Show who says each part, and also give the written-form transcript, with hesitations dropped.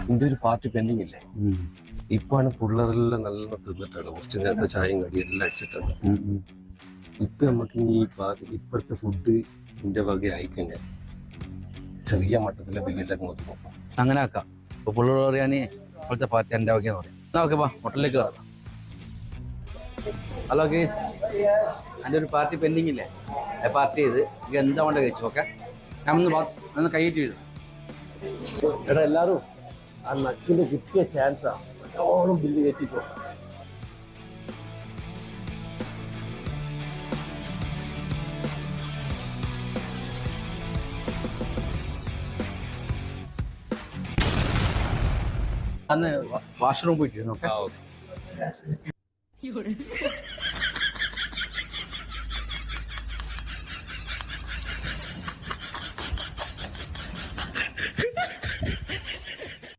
Speaker 1: ഇതിന്റെ ഒരു party pending ഇല്ലേ? ഇപ്പാണ് പിള്ളേരെല്ലാം നല്ല തിന്നിട്ടുള്ളത്. കുറച്ച് നേരത്തെ ചായയും കടിയും എല്ലാം അടിച്ചിട്ടുണ്ട്. ഇപ്പൊ നമുക്ക് ഈ ഇപ്പോഴത്തെ ഫുഡ് ഇതിന്റെ വക അയക്കഴിഞ്ഞാൽ ചെറിയ മട്ടത്തിലെ ബില്ലിലൊക്കെ നോക്കും.
Speaker 2: അങ്ങനെ ആക്കാം. ഇപ്പൊ പിള്ളേർ പറയാന് ഇപ്പോഴത്തെ പാർട്ടി എന്റെ വകയെന്ന് പറയാം. എന്നാ ഓക്കെ, ഹോട്ടലിലേക്ക് കയറാം. ഹലോ ഗേസ്, എൻ്റെ ഒരു പാർട്ടി പെൻഡിങ് ഇല്ലേ? പാർട്ടി ചെയ്ത് എന്താ വേണ്ട കഴിച്ചു. ഓക്കെ, ഞാൻ ഒന്ന് കൈയിട്ട് വീഴും.
Speaker 1: എടാ, എല്ലാരും ആ നക്കിന് കിട്ടിയ ചാൻസാ. നല്ലോണം ബില്ല് കയറ്റിക്കോ.
Speaker 2: അന്ന് വാഷ്റൂം പോയിട്ടിരുന്നു. ഓക്കെ.